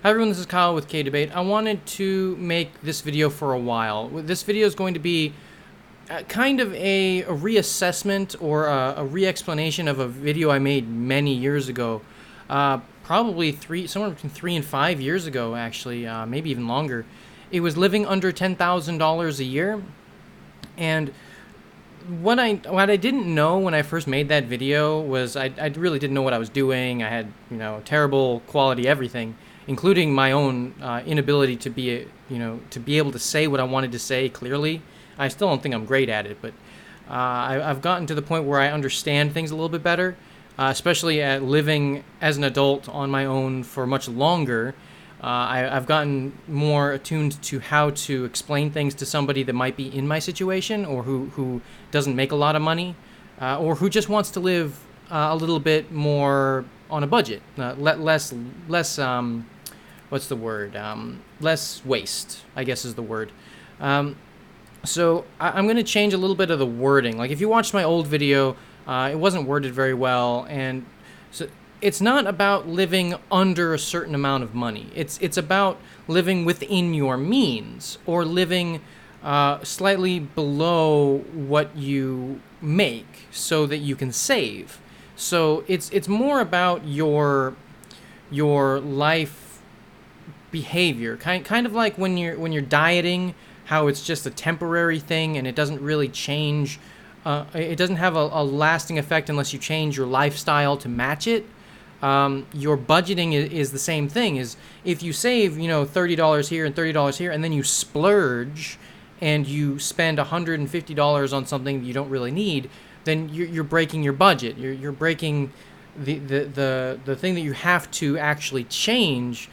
Hi everyone, this is Kyle with K-Debate. I wanted to make this video for a while. This video is going to be kind of a reassessment or a re-explanation of a video I made many years ago. Probably somewhere between 3 and 5 years ago, actually, maybe even longer. It was living under $10,000 a year. And what I didn't know when I first made that video was I really didn't know what I was doing. I had, terrible quality everything, including my own inability to be able to say what I wanted to say clearly. I still don't think I'm great at it, but I've gotten to the point where I understand things a little bit better, especially at living as an adult on my own for much longer. I've gotten more attuned to how to explain things to somebody that might be in my situation, or who doesn't make a lot of money, or who just wants to live a little bit more on a budget, less what's the word? Less waste, I guess is the word. So I'm going to change a little bit of the wording. Like if you watched my old video, it wasn't worded very well, and so it's not about living under a certain amount of money. It's about living within your means, or living slightly below what you make so that you can save. So it's more about your life behavior, kind of like when you're dieting, how it's just a temporary thing and it doesn't really change. It doesn't have a lasting effect unless you change your lifestyle to match it. Your budgeting is the same thing. Is if you save $30 here and $30 here, and then you splurge and you spend $150 on something you don't really need, then you're breaking your budget. You're breaking the thing that you have to actually change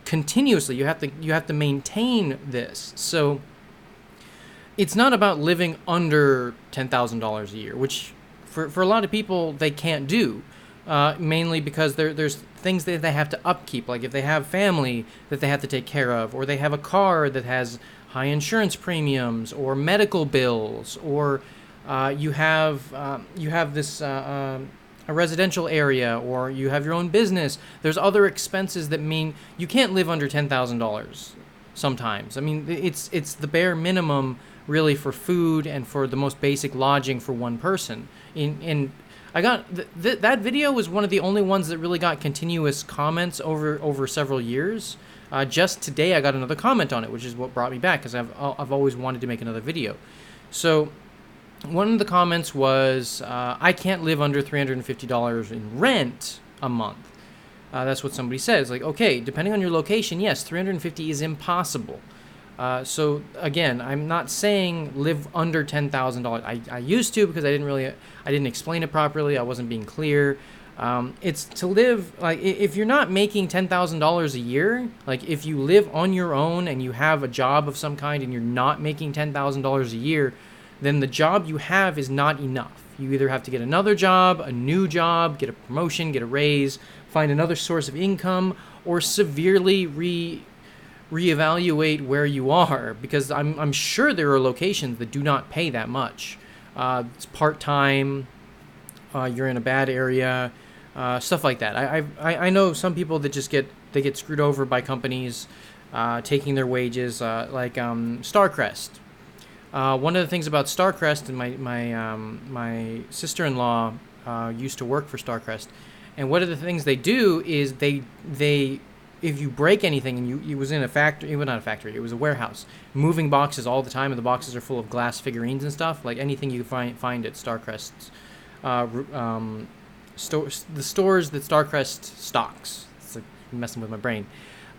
continuously. You have to maintain this. So it's not about living under $10,000 a year, which for a lot of people they can't do, mainly because there's things that they have to upkeep, like if they have family that they have to take care of, or they have a car that has high insurance premiums or medical bills, or you have this a residential area, or you have your own business. There's other expenses that mean you can't live under $10,000 sometimes. I mean, it's the bare minimum really for food and for the most basic lodging for one person. And I got that video was one of the only ones that really got continuous comments over several years. Just today I got another comment on it, which is what brought me back, because I've always wanted to make another video. So one of the comments was, I can't live under $350 in rent a month. That's what somebody says. Like, okay, depending on your location, yes, $350 is impossible. So again, I'm not saying live under $10,000. I used to, because I didn't explain it properly. I wasn't being clear. It's to live, like, if you're not making $10,000 a year, like if you live on your own and you have a job of some kind and you're not making $10,000 a year, then the job you have is not enough. You either have to get another job, a new job, get a promotion, get a raise, find another source of income, or severely reevaluate where you are, because I'm sure there are locations that do not pay that much. It's part-time, you're in a bad area, stuff like that. I know some people that just get screwed over by companies taking their wages, like Starcrest. One of the things about Starcrest, and my sister-in-law used to work for Starcrest, and one of the things they do is they if you break anything, and you was in a factory, well, not a factory, it was a warehouse, moving boxes all the time, and the boxes are full of glass figurines and stuff, like anything you find at Starcrest's the stores that Starcrest stocks. It's like messing with my brain.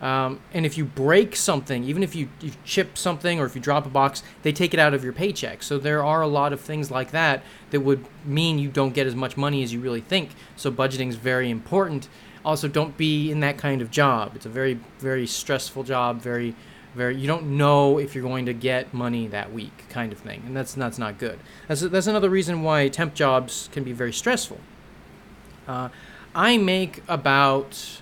And if you break something, even if you chip something, or if you drop a box, they take it out of your paycheck. So there are a lot of things like that would mean you don't get as much money as you really think. So budgeting is very important. Also, don't be in that kind of job. It's a very, very stressful job. Very, very. You don't know if you're going to get money that week, kind of thing, and that's not good. That's another reason why temp jobs can be very stressful. I make about,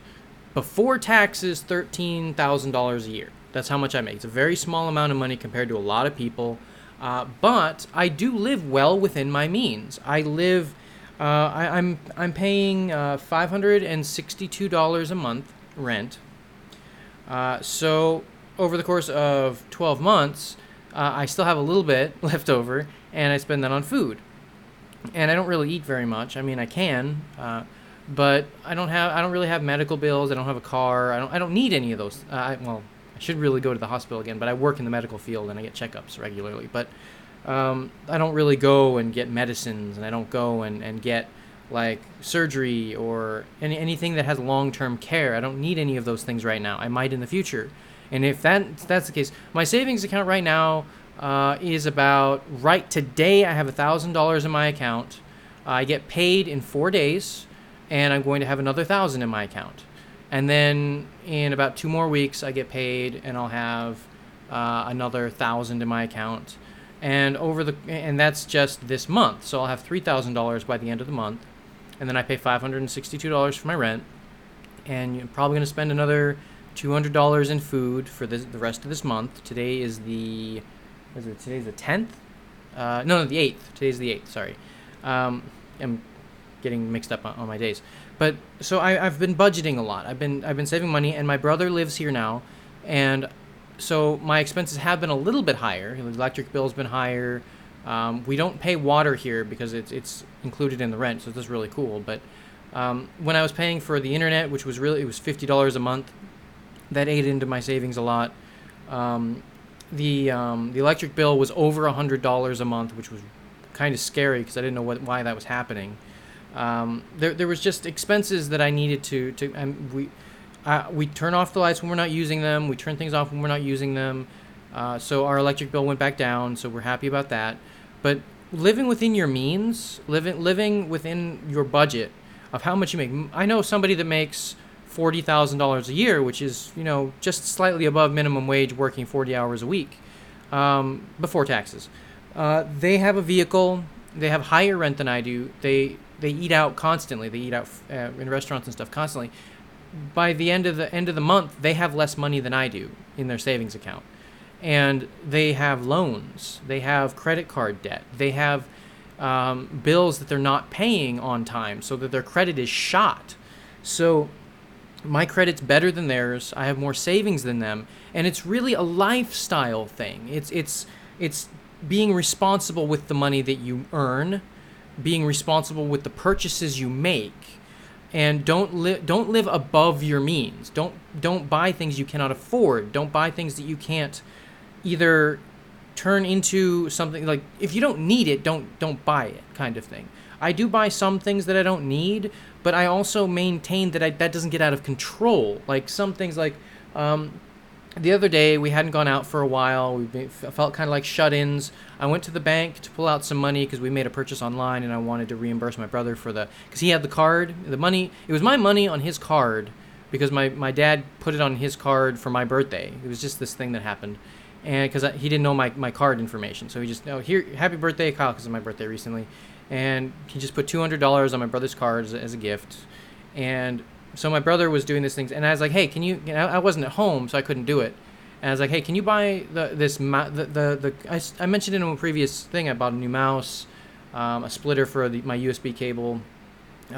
before taxes, $13,000 a year. That's how much I make. It's a very small amount of money compared to a lot of people, but I do live well within my means. I live. I'm paying $562 a month rent. So over the course of 12 months, I still have a little bit left over, and I spend that on food. And I don't really eat very much. I mean, I can, but I don't really have medical bills. I don't have a car. I don't need any of those. Well, I should really go to the hospital again, but I work in the medical field and I get checkups regularly. But I don't really go and get medicines, and I don't go and get like surgery or anything that has long-term care. I don't need any of those things right now. I might in the future. And if that's the case, my savings account right now is about, right today I have $1,000 in my account. I get paid in 4 days, and I'm going to have another 1,000 in my account. And then in about 2 more weeks I get paid, and I'll have another 1,000 in my account. And that's just this month. So I'll have $3,000 by the end of the month, and then I pay $562 for my rent, and you're probably going to spend another $200 in food for the rest of this month. Today is the Today's the 10th? No, the 8th. Today's the 8th, sorry. I'm getting mixed up on my days. But so I've been budgeting a lot. I've been saving money, and my brother lives here now, and so my expenses have been a little bit higher. The electric bill's been higher. We don't pay water here because it's included in the rent, so this is really cool. But when I was paying for the internet, which was it was $50 a month, that ate into my savings a lot. The electric bill was over $100 a month, which was kind of scary because I didn't know why that was happening. There was just expenses that I needed to and we turn off the lights when we're not using them. We turn things off when we're not using them. So our electric bill went back down, so we're happy about that. But living within your means, living within your budget of how much you make. I know somebody that makes $40,000 a year, which is, just slightly above minimum wage, working 40 hours a week before taxes. They have a vehicle. They have higher rent than I do. They eat out constantly. They eat out in restaurants and stuff constantly. By the end of the month, they have less money than I do in their savings account, and they have loans. They have credit card debt. They have bills that they're not paying on time, so that their credit is shot. So my credit's better than theirs. I have more savings than them, and it's really a lifestyle thing. It's being responsible with the money that you earn, being responsible with the purchases you make, and don't live above your means. Don't buy things you cannot afford. Don't buy things that you can't either turn into something. Like, if you don't need it, don't buy it, kind of thing. I do buy some things that I don't need, but I also maintain that that doesn't get out of control. Like some things, like the other day we hadn't gone out for a while. We felt kind of like shut-ins. I went to the bank to pull out some money because we made a purchase online, and I wanted to reimburse my brother because he had the card, the money. It was my money on his card because my dad put it on his card for my birthday. It was just this thing that happened, and because he didn't know my card information, so he just, here, happy birthday, Kyle, because it's my birthday recently. And he just put $200 on my brother's card as a gift. And so my brother was doing these things, and I was like, hey, can you, I wasn't at home, so I couldn't do it. And I was like, hey, can you buy I mentioned in a previous thing, I bought a new mouse, a splitter for my USB cable,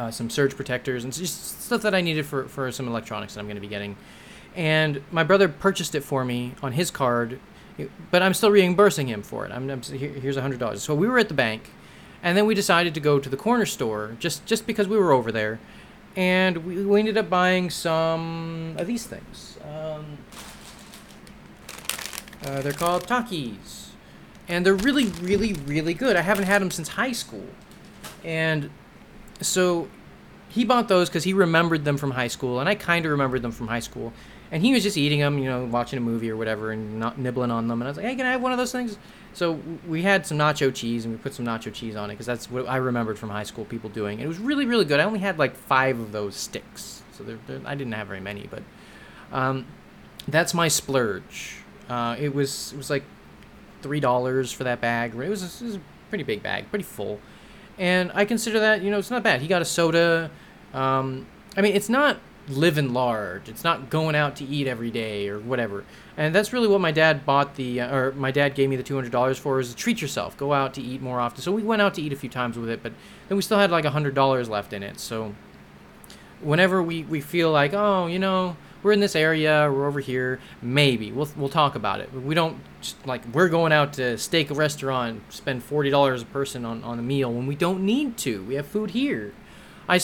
some surge protectors, and just stuff that I needed for some electronics that I'm going to be getting. And my brother purchased it for me on his card, but I'm still reimbursing him for it. Here's $100. So we were at the bank, and then we decided to go to the corner store just because we were over there. And we ended up buying some of these things. They're called Takis. And they're really, really, really good. I haven't had them since high school. And so he bought those because he remembered them from high school. And I kind of remembered them from high school. And he was just eating them, watching a movie or whatever, and not nibbling on them. And I was like, hey, can I have one of those things? So we had some nacho cheese, and we put some nacho cheese on it because that's what I remembered from high school, people doing. And it was really, really good. I only had like 5 of those sticks, so I didn't have very many. But that's my splurge. It was like $3 for that bag. It was a pretty big bag, pretty full. And I consider that, it's not bad. He got a soda. It's not living large. It's not going out to eat every day or whatever. And that's really what my dad bought my dad gave me the $200 for, is to treat yourself, go out to eat more often. So we went out to eat a few times with it, but then we still had like $100 left in it. So whenever we feel like, we're in this area, we're over here, maybe we'll talk about it. But we don't just, like, we're going out to steak restaurant, spend $40 a person on a meal when we don't need to. We have food here. I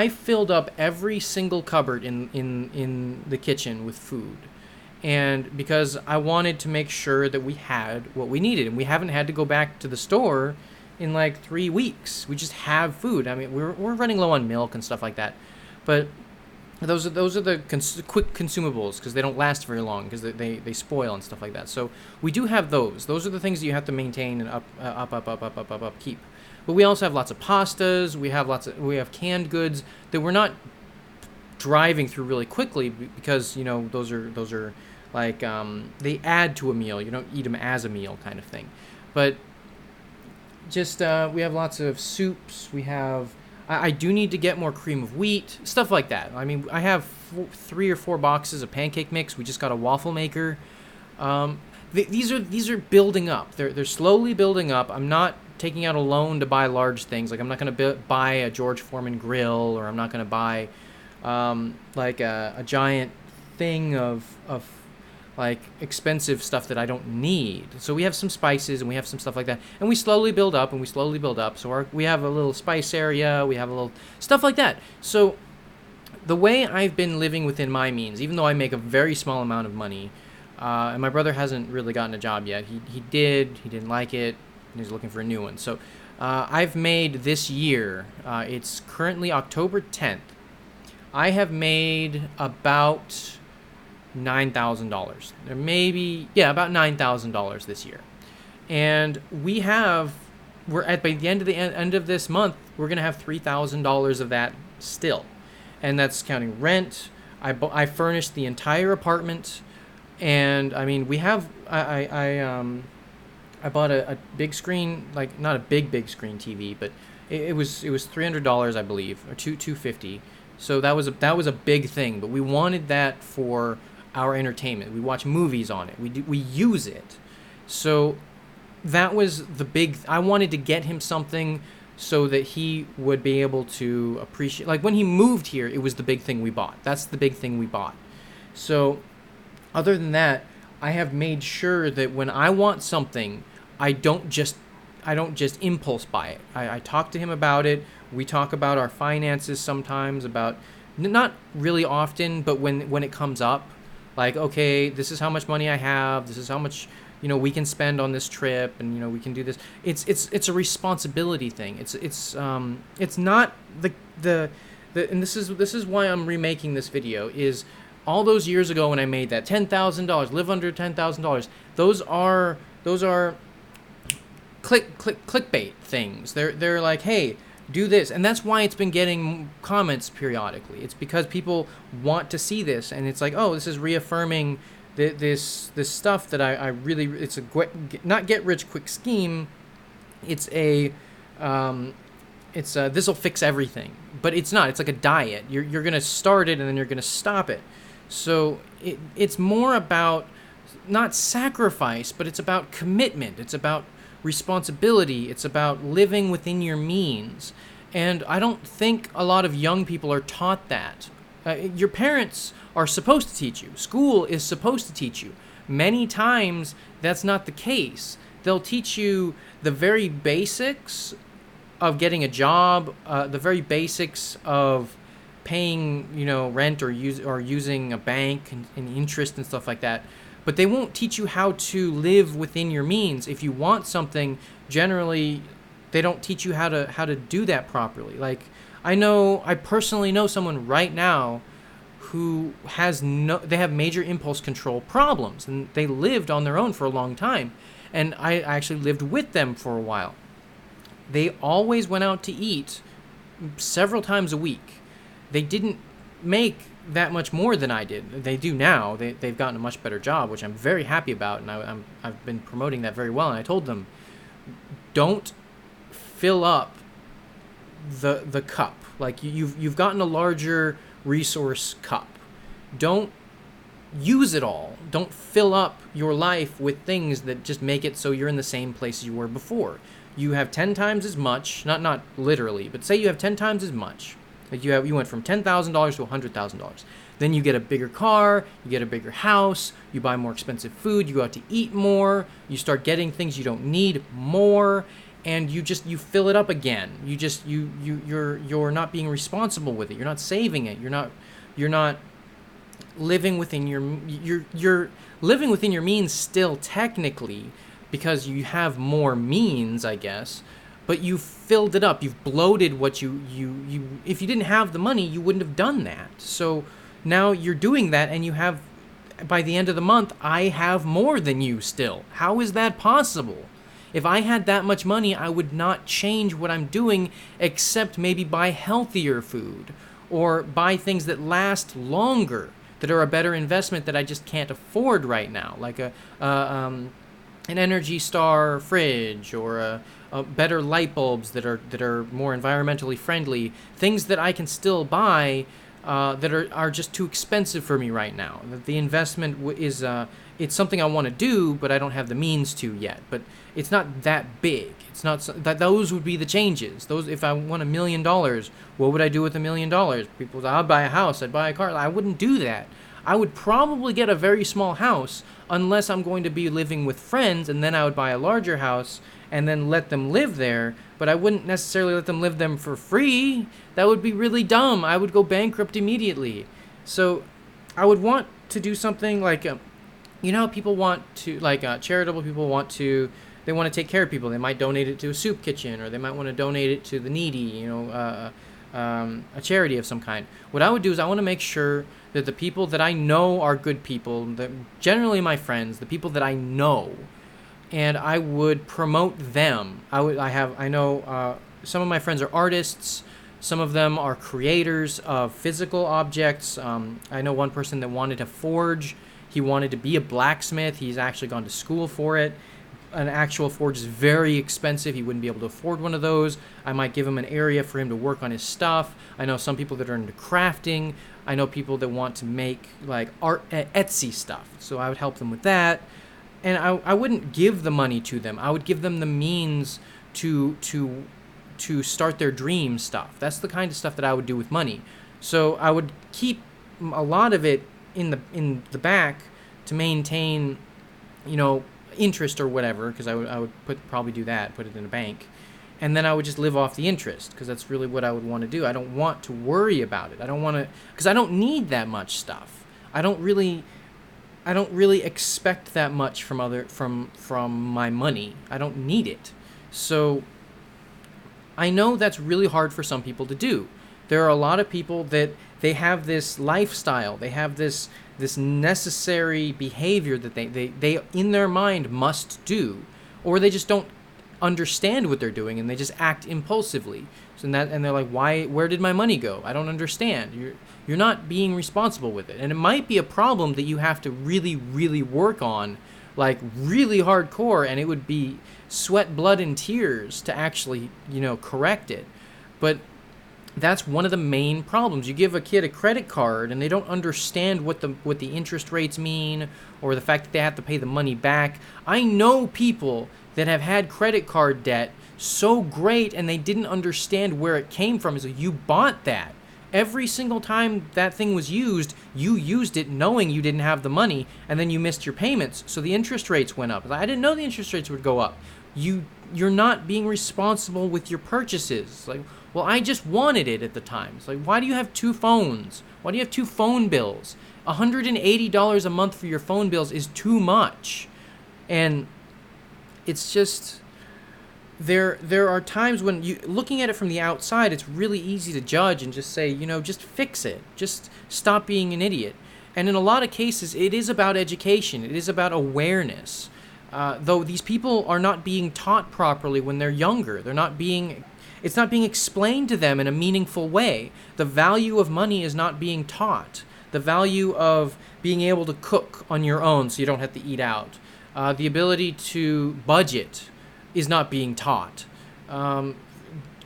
filled up every single cupboard in the kitchen with food. And because I wanted to make sure that we had what we needed, and we haven't had to go back to the store in like 3 weeks. We just have food. I mean, we're running low on milk and stuff like that, but those are the quick consumables, because they don't last very long, because they spoil and stuff like that. So we do have those. Those are the things that you have to maintain and up keep. But we also have lots of pastas. We have canned goods that we're not driving through really quickly, because those are like they add to a meal. You don't eat them as a meal, kind of thing. But just we have lots of soups. We have I do need to get more cream of wheat, stuff like that. I mean, I have 3 or 4 boxes of pancake mix. We just got a waffle maker. These are building up. They're slowly building up. I'm not taking out a loan to buy large things. Like, I'm not going to buy a George Foreman grill, or I'm not going to buy like a giant thing of like expensive stuff that I don't need. So we have some spices, and we have some stuff like that, and we slowly build up. So we have a little spice area, we have a little stuff like that. So the way I've been living within my means, even though I make a very small amount of money, and my brother hasn't really gotten a job yet. He didn't like it, and he's looking for a new one. So I've made this year, it's currently October 10th, I have made about $9,000. There maybe, about $9,000 this year. And we're at, by the end of this month, we're going to have $3,000 of that still. And that's counting rent. I furnished the entire apartment. And I mean, we have, I bought a big screen, like not a big screen TV, but it was $300, I believe, or $250. So that was a big thing, but we wanted that for our entertainment. We watch movies on it. We use it. So that was the big. I wanted to get him something so that he would be able to appreciate. Like, when he moved here, it was the big thing we bought. That's the big thing we bought. So other than that, I have made sure that when I want something, I don't just impulse buy it. I talk to him about it. We talk about our finances sometimes, about not really often, but when it comes up, like, okay, this is how much money I have. This is how much we can spend on this trip, and we can do this. It's a responsibility thing. It's not the and this is why I'm remaking this video. Is all those years ago when I made that $10,000, live under $10,000. Those are clickbait things. They're like, hey, do this, and that's why it's been getting comments periodically. It's because people want to see this, and it's like, oh, this is reaffirming this stuff that I really. It's a not get rich quick scheme. It's this will fix everything, but it's not. It's like a diet. You're gonna start it, and then you're gonna stop it. So it's more about not sacrifice, but it's about commitment. It's about responsibility. It's about living within your means. And I don't think a lot of young people are taught that. Your parents are supposed to teach you. School is supposed to teach you. Many times that's not the case. They'll teach you the very basics of getting a job, the very basics of paying, rent or using a bank and interest and stuff like that. But they won't teach you how to live within your means. If you want something, generally, they don't teach you how to do that properly. Like, I personally know someone right now who they have major impulse control problems, and they lived on their own for a long time. And I actually lived with them for a while. They always went out to eat several times a week. They didn't make that much more than I did. They do now. They've gotten a much better job, which I'm very happy about, and I've been promoting that very well. And I told them, don't fill up the cup. Like, you've gotten a larger resource cup. Don't use it all. Don't fill up your life with things that just make it so you're in the same place you were before. You have 10 times as much, not literally, but say you have 10 times as much. Like you went from $10,000 to $100,000. Then you get a bigger car, you get a bigger house, you buy more expensive food, you go out to eat more, you start getting things you don't need more, and you fill it up again. You're not being responsible with it. You're not saving it. You're not living within you're living within your means still, technically, because you have more means, I guess, but you filled it up. You've bloated what you if you didn't have the money, you wouldn't have done that. So now you're doing that, and you have, by the end of the month, I have more than you still. How is that possible? If I had that much money, I would not change what I'm doing, except maybe buy healthier food or buy things that last longer, that are a better investment that I just can't afford right now, like an Energy Star fridge, or a better light bulbs that are more environmentally friendly, things that I can still buy that are just too expensive for me right now. The investment is it's something I want to do, but I don't have the means to yet. But it's not that big. It's not that those would be the changes. Those, if I won $1 million, what would I do with $1 million? People say, I'd buy a house, I'd buy a car. I wouldn't do that. I would probably get a very small house, unless I'm going to be living with friends, and then I would buy a larger house and then let them live there. But I wouldn't necessarily let them live them for free. That would be really dumb. I would go bankrupt immediately. So I would want to do something like, you know how people want to, like charitable people they want to take care of people. They might donate it to a soup kitchen, or they might want to donate it to the needy, a charity of some kind. What I would do is I want to make sure that the people that I know are good people, that generally my friends, the people that I know, and I would promote them. I know some of my friends are artists. Some of them are creators of physical objects. I know one person that wanted to forge. He wanted to be a blacksmith. He's actually gone to school for it. An actual forge is very expensive. He wouldn't be able to afford one of those. I might give him an area for him to work on his stuff. I know some people that are into crafting. I know people that want to make like art, Etsy stuff. So I would help them with that. And I wouldn't give the money to them. I would give them the means to start their dream stuff. That's the kind of stuff that I would do with money. So I would keep a lot of it in the back to maintain, interest or whatever, because I would probably do that, put it in a bank, and then I would just live off the interest, because that's really what I would want to do. I don't want to worry about it. I don't want to, because I don't need that much stuff. I don't really expect that much from my money. I don't need it. So I know that's really hard for some people to do. There are a lot of people that they have this lifestyle, they have this necessary behavior that they in their mind must do, or they just don't understand what they're doing and they just act impulsively. So and they're like, where did my money go? I don't understand. You're not being responsible with it. And it might be a problem that you have to really, really work on, like really hardcore, and it would be sweat, blood, and tears to actually, correct it. But that's one of the main problems. You give a kid a credit card and they don't understand what the interest rates mean, or the fact that they have to pay the money back. I know people that have had credit card debt so great and they didn't understand where it came from. So you bought that. Every single time that thing was used, you used it knowing you didn't have the money, and then you missed your payments, so the interest rates went up. I didn't know the interest rates would go up. You're not being responsible with your purchases. Like, well, I just wanted it at the time. It's like, why do you have two phones? Why do you have two phone bills? $180 a month for your phone bills is too much. And it's just, there are times when looking at it from the outside, it's really easy to judge and just say, just fix it. Just stop being an idiot. And in a lot of cases, it is about education. It is about awareness. Though these people are not being taught properly when they're younger. It's not being explained to them in a meaningful way. The value of money is not being taught. The value of being able to cook on your own so you don't have to eat out. The ability to budget is not being taught.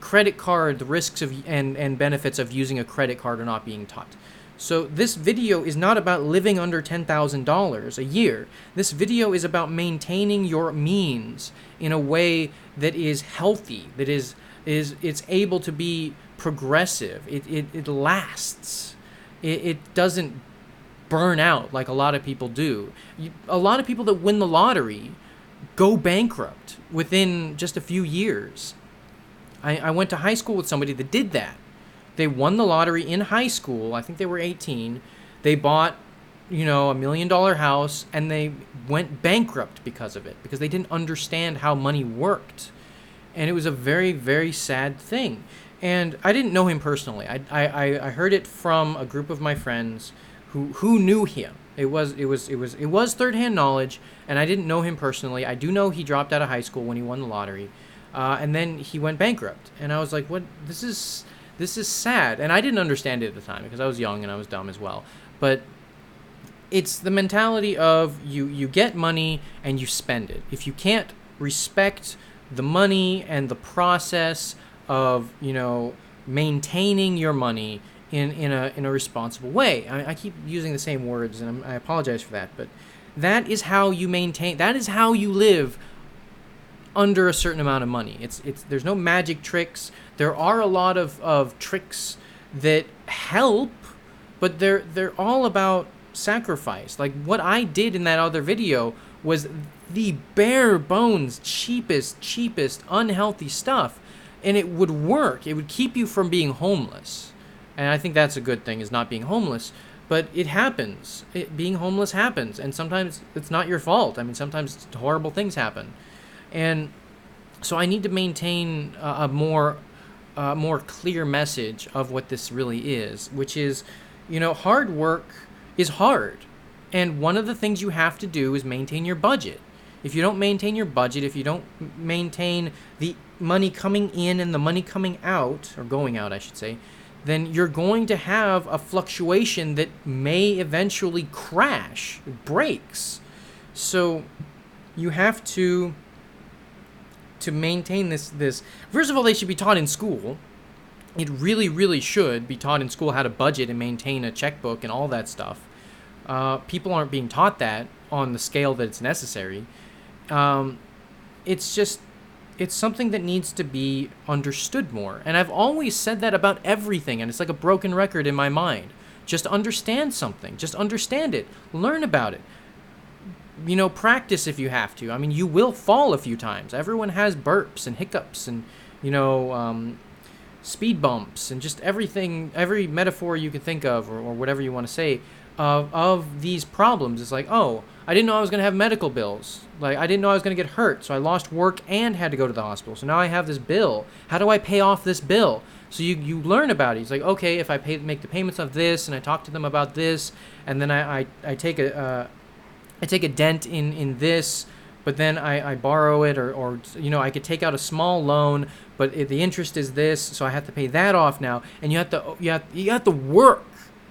Credit card, the risks of and benefits of using a credit card are not being taught. So this video is not about living under $10,000 a year. This video is about maintaining your means in a way that is healthy, that it's able to be progressive. It lasts. It doesn't burn out like a lot of people do. A lot of people that win the lottery go bankrupt within just a few years. I went to high school with somebody that did that. They won the lottery in high school. I think they were 18. They bought, $1 million house, and they went bankrupt because of it, because they didn't understand how money worked. And it was a very, very sad thing. And I didn't know him personally. I heard it from a group of my friends who knew him. It was third-hand knowledge, and I didn't know him personally. I do know he dropped out of high school when he won the lottery, and then he went bankrupt. And I was like, "What? This is sad." And I didn't understand it at the time because I was young and I was dumb as well. But it's the mentality of you get money and you spend it. If you can't respect the money and the process of maintaining your money in a responsible way. I keep using the same words, and I apologize for that, but that is how you maintain. That is how you live under a certain amount of money. There's no magic tricks. There are a lot of tricks that help, but they're all about sacrifice. Like what I did in that other video was the bare bones, cheapest, unhealthy stuff, and it would work. It would keep you from being homeless. And I think that's a good thing, is not being homeless. But it happens. Being homeless happens. And sometimes it's not your fault. I mean, sometimes horrible things happen. And so I need to maintain a more clear message of what this really is, which is, hard work is hard. And one of the things you have to do is maintain your budget. If you don't maintain your budget, if you don't maintain the money coming in and the money coming out, or going out, I should say, then you're going to have a fluctuation that may eventually crash, breaks. So you have to maintain this. First of all, they should be taught in school. It really, really should be taught in school how to budget and maintain a checkbook and all that stuff. People aren't being taught that on the scale that it's necessary. It's something that needs to be understood more. And I've always said that about everything, and it's like a broken record in my mind. Just understand something. Just understand it. Learn about it. Practice if you have to. I mean, you will fall a few times. Everyone has burps and hiccups and, speed bumps and just everything, every metaphor you can think of or whatever you want to say of these problems. It's like, oh, I didn't know I was going to have medical bills. Like, I didn't know I was going to get hurt, so I lost work and had to go to the hospital. So now I have this bill. How do I pay off this bill? So you learn about it. It's like, okay, if I make the payments of this, and I talk to them about this, and then I take a dent in this, but then I borrow it, or I could take out a small loan, but the interest is this, so I have to pay that off now. And you have to work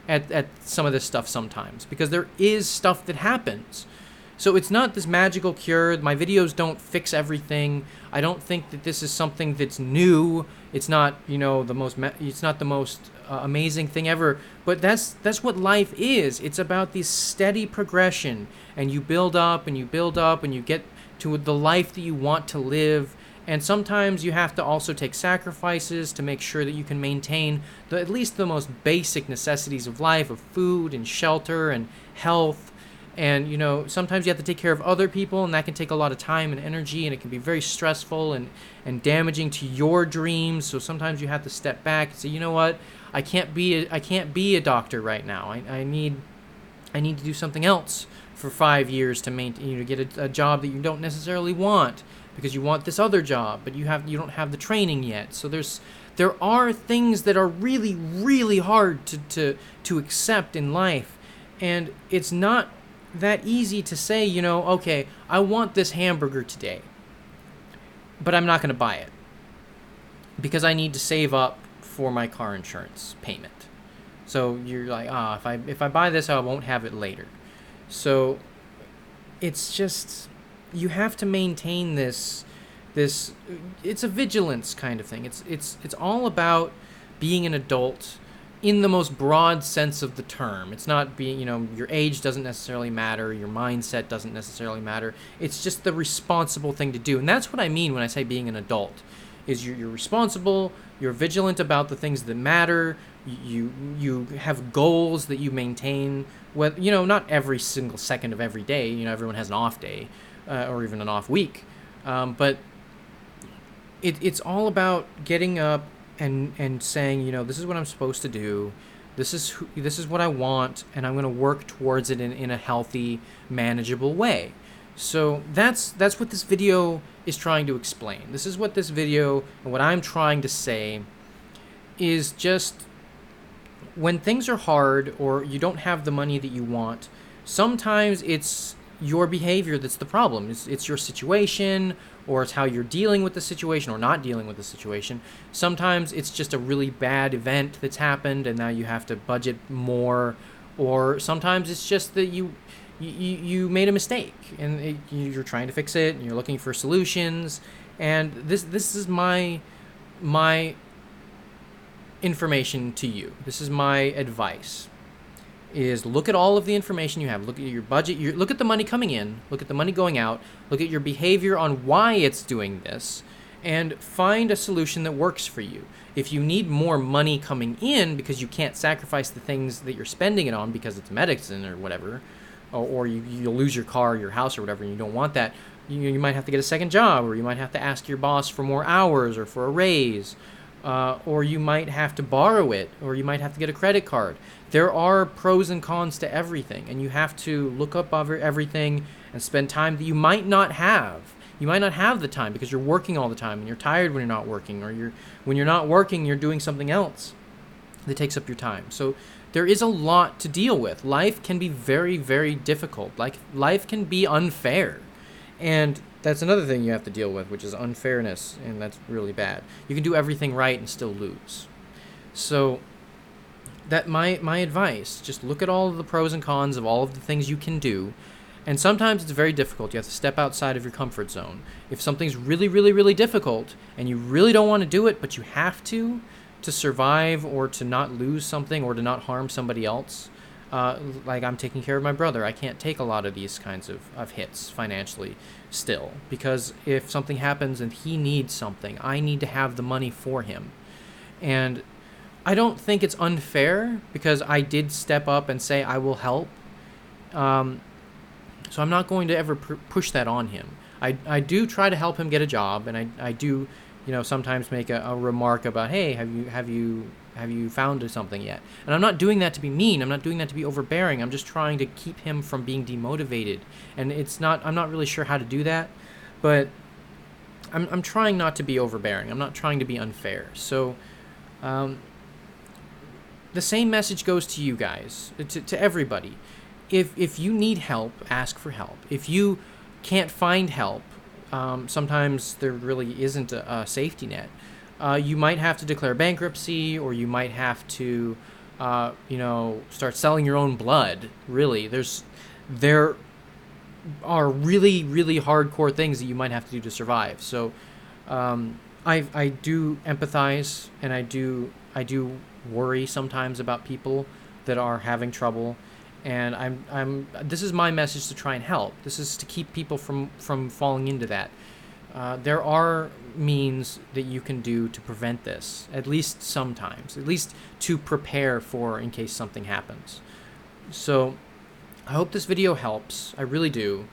at some of this stuff sometimes, because there is stuff that happens. So it's not this magical cure. My videos don't fix everything. I don't think that this is something that's new. It's not, it's not the most amazing thing ever. But that's what life is. It's about this steady progression, and you build up and you build up, and you get to the life that you want to live. And sometimes you have to also take sacrifices to make sure that you can maintain at least the most basic necessities of life, of food and shelter and health. And, sometimes you have to take care of other people, and that can take a lot of time and energy, and it can be very stressful and damaging to your dreams. So sometimes you have to step back and say, you know what, I can't be a doctor right now. I need to do something else for 5 years to maintain, to get a job that you don't necessarily want, because you want this other job, but you don't have the training yet. So there are things that are really, really hard to accept in life, and it's not that easy to say, okay, I want this hamburger today, but I'm not going to buy it because I need to save up for my car insurance payment. So you're like, if I buy this, I won't have it later. So it's just, you have to maintain this it's a vigilance kind of thing. It's all about being an adult in the most broad sense of the term. It's not being, your age doesn't necessarily matter, your mindset doesn't necessarily matter. It's just the responsible thing to do. And that's what I mean when I say being an adult. is you're responsible, you're vigilant about the things that matter, you have goals that you maintain. Not every single second of every day. Everyone has an off day, or even an off week, but it's all about getting up and saying, this is what I'm supposed to do. This is what I want, and I'm going to work towards it in a healthy, manageable way. So that's what this video is trying to explain. This is what this video and what I'm trying to say is just when things are hard or you don't have the money that you want, sometimes it's your behavior that's the problem. It's your situation, or it's how you're dealing with the situation or not dealing with the situation. Sometimes it's just a really bad event that's happened and now you have to budget more, or sometimes it's just that you made a mistake and you're trying to fix it and you're looking for solutions. And this is my information to you. This is my advice. Is look at all of the information you have. Look at your budget. Look at the money coming in. Look at the money going out. Look at your behavior on why it's doing this, and find a solution that works for you. If you need more money coming in because you can't sacrifice the things that you're spending it on because it's medicine or whatever, or you'll lose your car or your house or whatever, and you don't want that, you might have to get a second job, or you might have to ask your boss for more hours or for a raise. Or you might have to borrow it, or you might have to get a credit card. There are pros and cons to everything, and you have to look up everything and spend time that you might not have. You might not have the time because you're working all the time and you're tired when you're not working, or when you're not working, you're doing something else that takes up your time. So there is a lot to deal with. Life can be very, very difficult. Life can be unfair. And that's another thing you have to deal with, which is unfairness, and that's really bad. You can do everything right and still lose. So that my advice, just look at all of the pros and cons of all of the things you can do. And sometimes it's very difficult. You have to step outside of your comfort zone. If something's really, really, really difficult and you really don't want to do it, but you have to survive or to not lose something or to not harm somebody else, like I'm taking care of my brother. I can't take a lot of these kinds of hits financially still, because if something happens and he needs something, I need to have the money for him. And I don't think it's unfair because I did step up and say I will help. So I'm not going to ever push that on him. I do try to help him get a job, and I do, sometimes make a remark about, hey, have you found something yet? And I'm not doing that to be mean. I'm not doing that to be overbearing. I'm just trying to keep him from being demotivated. And I'm not really sure how to do that, but I'm trying not to be overbearing. I'm not trying to be unfair. So the same message goes to you guys, to everybody. If you need help, ask for help. If you can't find help, sometimes there really isn't a safety net. You might have to declare bankruptcy, or you might have to, start selling your own blood. Really, there are really, really hardcore things that you might have to do to survive. So, I do empathize, and I do worry sometimes about people that are having trouble. And this is my message to try and help. This is to keep people from falling into that. There are means that you can do to prevent this, at least sometimes, at least to prepare for in case something happens. So I hope this video helps. I really do.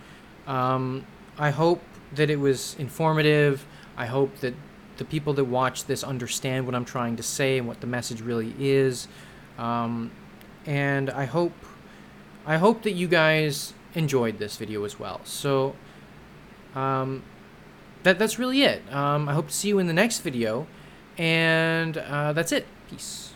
I hope that it was informative. I hope that the people that watch this understand what I'm trying to say and what the message really is. And I hope that you guys enjoyed this video as well. So that's really it. I hope to see you in the next video, and that's it. Peace.